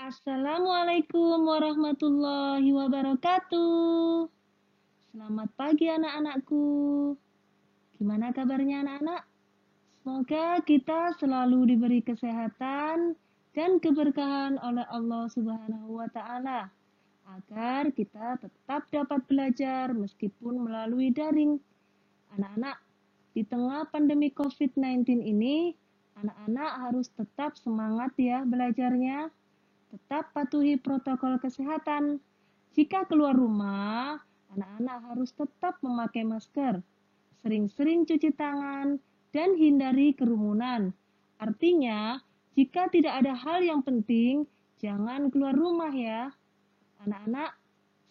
Assalamualaikum warahmatullahi wabarakatuh. Selamat pagi anak-anakku. Gimana kabarnya anak-anak? Semoga kita selalu diberi kesehatan dan keberkahan oleh Allah Subhanahu wa taala agar kita tetap dapat belajar meskipun melalui daring. Anak-anak, di tengah pandemi COVID-19 ini, anak-anak harus tetap semangat ya belajarnya. Tetap patuhi protokol kesehatan. Jika keluar rumah, anak-anak harus tetap memakai masker, sering-sering cuci tangan, dan hindari kerumunan. Artinya, jika tidak ada hal yang penting, jangan keluar rumah ya. Anak-anak,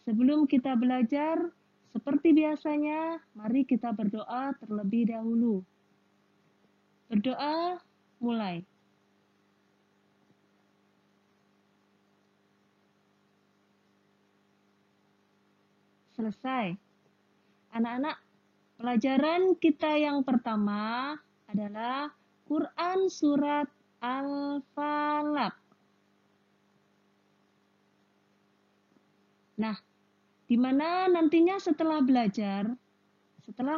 sebelum kita belajar, seperti biasanya, mari kita berdoa terlebih dahulu. Berdoa, mulai. Selesai. Anak-anak, pelajaran kita yang pertama adalah Quran Surat Al-Falaq. Nah, di mana nantinya setelah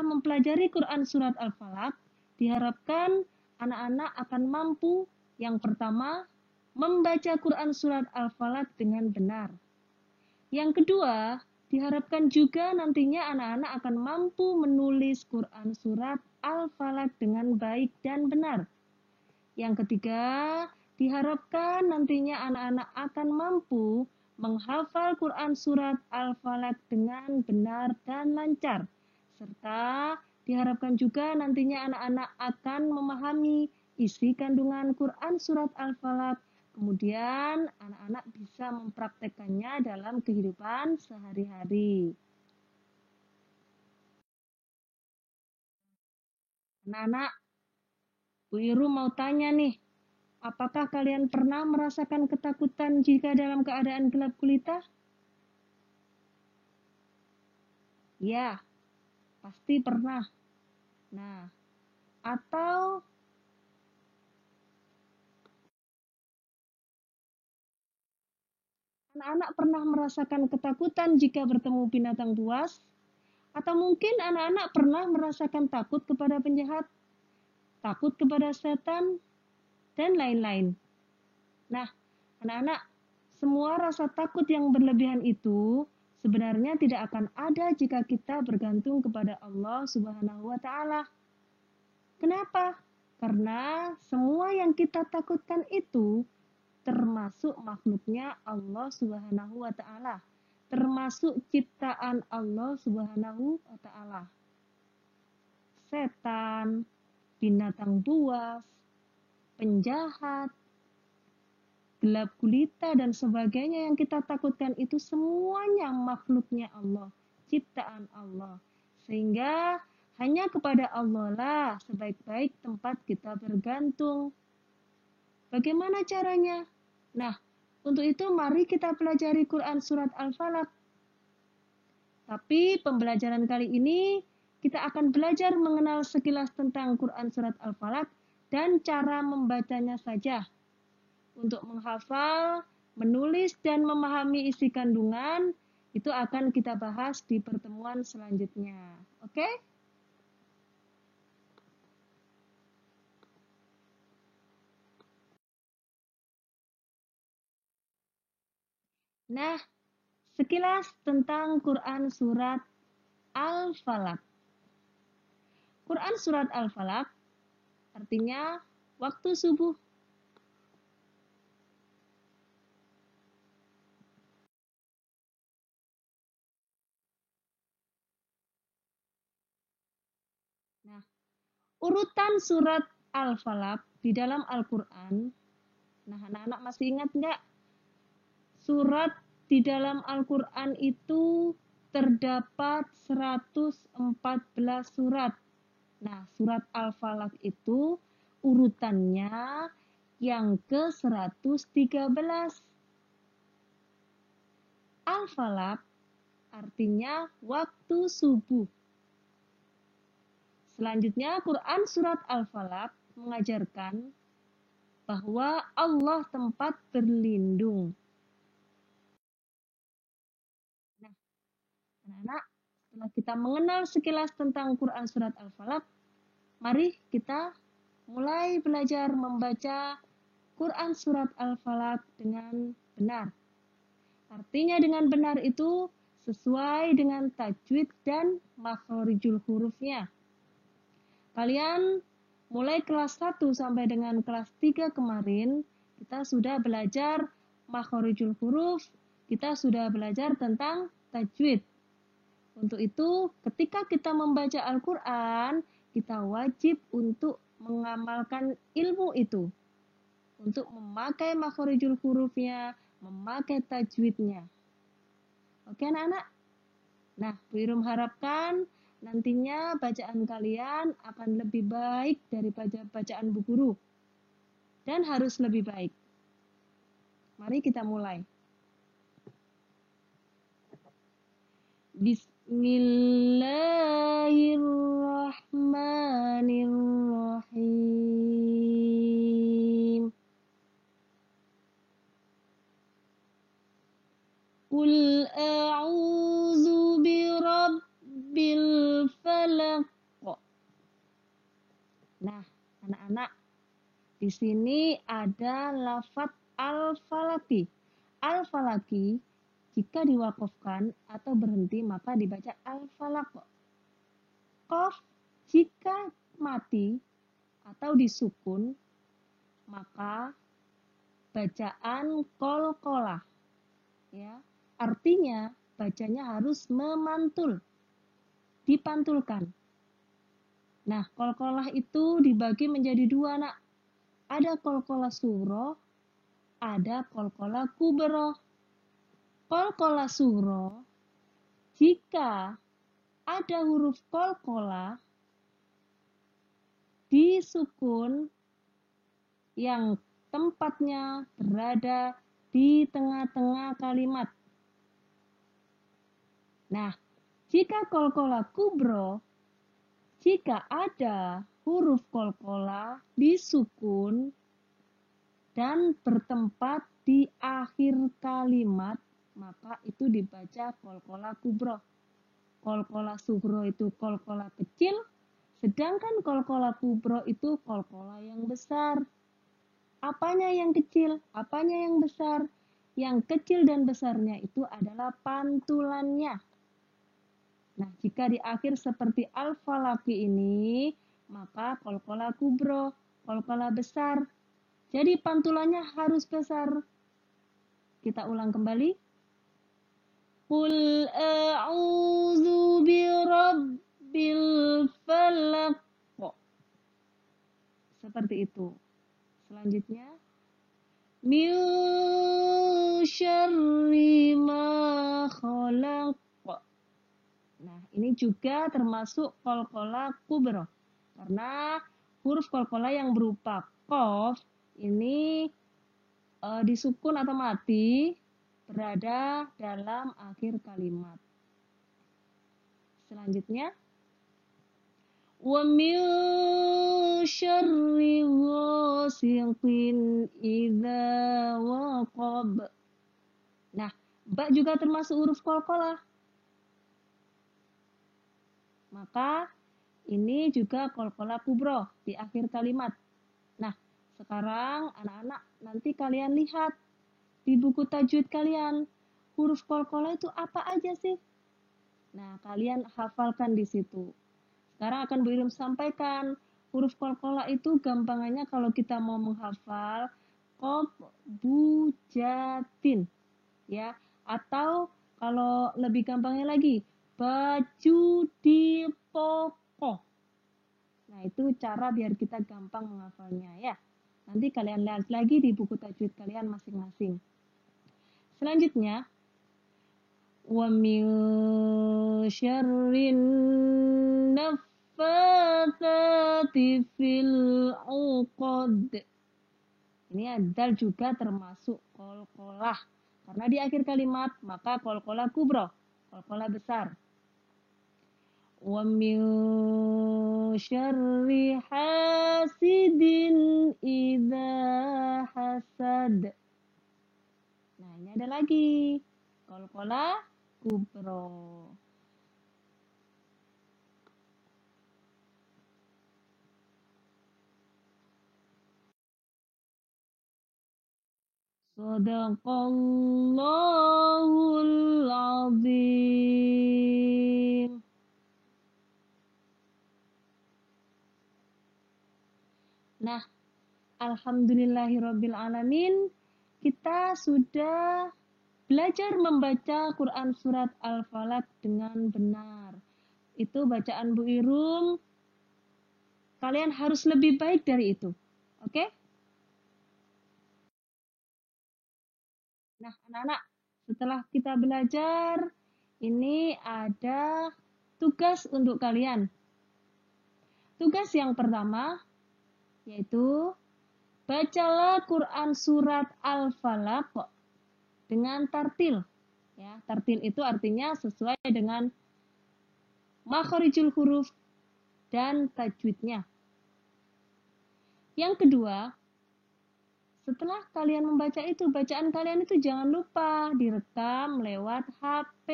mempelajari Quran Surat Al-Falaq, diharapkan anak-anak akan mampu yang pertama, membaca Quran Surat Al-Falaq dengan benar. Yang kedua, diharapkan juga nantinya anak-anak akan mampu menulis Quran Surat Al-Falaq dengan baik dan benar. Yang ketiga, diharapkan nantinya anak-anak akan mampu menghafal Quran Surat Al-Falaq dengan benar dan lancar. Serta diharapkan juga nantinya anak-anak akan memahami isi kandungan Quran Surat Al-Falaq. Kemudian anak-anak bisa mempraktekannya dalam kehidupan sehari-hari. Anak-anak, Bu Iru mau tanya nih, apakah kalian pernah merasakan ketakutan jika dalam keadaan gelap gulita? Ya, pasti pernah. Nah, atau anak-anak pernah merasakan ketakutan jika bertemu binatang buas? Atau mungkin anak-anak pernah merasakan takut kepada penjahat, takut kepada setan, dan lain-lain. Nah, anak-anak, semua rasa takut yang berlebihan itu sebenarnya tidak akan ada jika kita bergantung kepada Allah Subhanahu wa taala. Kenapa? Karena semua yang kita takutkan itu termasuk makhluknya Allah Subhanahu wa taala, termasuk ciptaan Allah Subhanahu wa taala. Setan, binatang buas, penjahat, gelap gulita dan sebagainya yang kita takutkan itu semuanya makhluknya Allah, ciptaan Allah. Sehingga hanya kepada Allah lah sebaik-baik tempat kita bergantung. Bagaimana caranya? Nah, untuk itu mari kita pelajari Quran Surat Al-Falaq. Tapi pembelajaran kali ini kita akan belajar mengenal sekilas tentang Quran Surat Al-Falaq dan cara membacanya saja. Untuk menghafal, menulis, dan memahami isi kandungan, itu akan kita bahas di pertemuan selanjutnya. Oke? Nah, sekilas tentang Quran Surat Al-Falaq. Quran Surat Al-Falaq artinya waktu subuh. Nah, urutan surat Al-Falaq di dalam Al-Quran. Nah, anak-anak masih ingat nggak? Surat di dalam Al-Quran itu terdapat 114 surat. Nah, surat Al-Falaq itu urutannya yang ke-113. Al-Falaq artinya waktu subuh. Selanjutnya, Quran Surat Al-Falaq mengajarkan bahwa Allah tempat berlindung. Anak-anak, setelah kita mengenal sekilas tentang Quran Surat Al-Falaq, mari kita mulai belajar membaca Quran Surat Al-Falaq dengan benar. Artinya dengan benar itu sesuai dengan tajwid dan makhorijul hurufnya. Kalian mulai kelas 1 sampai dengan kelas 3 kemarin, kita sudah belajar makhorijul huruf, kita sudah belajar tentang tajwid. Untuk itu, ketika kita membaca Al-Quran, kita wajib untuk mengamalkan ilmu itu. Untuk memakai makhorijul hurufnya, memakai tajwidnya. Oke anak-anak? Nah, Bu Irum harapkan nantinya bacaan kalian akan lebih baik daripada bacaan Bu Guru. Dan harus lebih baik. Mari kita mulai. Bismillahirrahmanirrahim. Qul a'udzu birabbil falaq. Nah, anak-anak, di sini ada lafaz al-falaki. Al-falaki jika diwakafkan atau berhenti maka dibaca al-falaq. Qaf jika mati atau disukun maka bacaan qalqalah. Ya, artinya bacanya harus memantul, dipantulkan. Nah, qalqalah itu dibagi menjadi dua, nak. Ada qalqalah sugro, ada qalqalah kubro. Qalqalah sugro, jika ada huruf qalqalah disukun yang tempatnya berada di tengah-tengah kalimat. Nah, jika qalqalah kubro, jika ada huruf qalqalah disukun dan bertempat di akhir kalimat, maka itu dibaca qalqalah kubro. Qalqalah sugro itu qalqalah kecil, sedangkan qalqalah kubro itu qalqalah yang besar. Apanya yang kecil? Apanya yang besar? Yang kecil dan besarnya itu adalah pantulannya. Nah, jika di akhir seperti al-falaki ini, maka qalqalah kubro, qalqalah besar. Jadi pantulannya harus besar. Kita ulang kembali. Qul a'udzu birabbil falaq. Seperti itu. Selanjutnya, min syarri ma khalaq. Nah, ini juga termasuk qalqalah kubro. Karena huruf qalqalah yang berupa qaf ini disukun atau mati berada dalam akhir kalimat. Selanjutnya, wa min syarri ghasiqin idza waqab. Nah, ba juga termasuk huruf qalqalah. Maka ini juga qalqalah kubro di akhir kalimat. Nah, sekarang anak-anak nanti kalian lihat di buku tajwid kalian, huruf qalqalah itu apa aja sih? Nah, kalian hafalkan di situ. Sekarang akan Bu Irim sampaikan, huruf qalqalah itu gampangannya kalau kita mau menghafal qaf bu jatin, ya. Atau kalau lebih gampangnya lagi, baju di poko. Nah, itu cara biar kita gampang menghafalnya, ya. Nanti kalian lihat lagi di buku tajwid kalian masing-masing. Selanjutnya, wa min syarrin naffatsati fil 'uqad. Ini dal juga termasuk qalqalah. Karena di akhir kalimat, maka qalqalah kubro, qalqalah besar. Wa min syarri hasidin idza hasad. Nah, ini ada lagi qalqalah kubro. Sadaqallahul azim. Nah, alhamdulillahirabbil alamin, kita sudah belajar membaca Quran surat Al-Falaq dengan benar. Itu bacaan Bu Irum, kalian harus lebih baik dari itu. Oke? Nah, anak-anak, setelah kita belajar, ini ada tugas untuk kalian. Tugas yang pertama yaitu bacalah Quran surat Al-Falaq dengan tartil. Ya, tartil itu artinya sesuai dengan makharijul huruf dan tajwidnya. Yang kedua, setelah kalian membaca itu, bacaan kalian itu jangan lupa direkam lewat HP.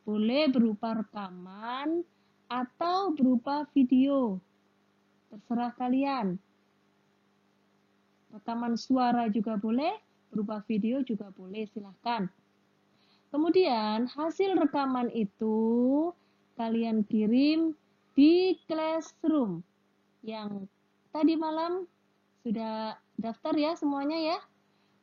Boleh berupa rekaman atau berupa video. Terserah kalian. Rekaman suara juga boleh, berupa video juga boleh, silahkan. Kemudian hasil rekaman itu kalian kirim di Classroom yang tadi malam sudah daftar ya semuanya ya.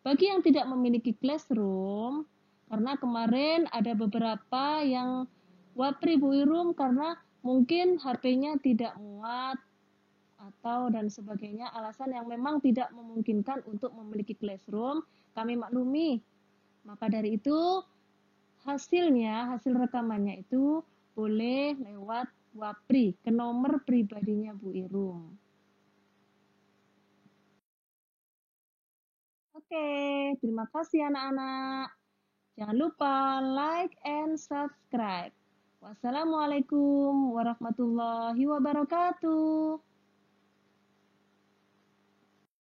Bagi yang tidak memiliki Classroom, karena kemarin ada beberapa yang wapri Bu Irum karena mungkin HP-nya tidak muat atau dan sebagainya, alasan yang memang tidak memungkinkan untuk memiliki Classroom, kami maklumi. Maka dari itu hasil rekamannya itu boleh lewat wapri ke nomor pribadinya Bu Irum. Oke, terima kasih anak-anak. Jangan lupa like and subscribe. Wassalamualaikum warahmatullahi wabarakatuh.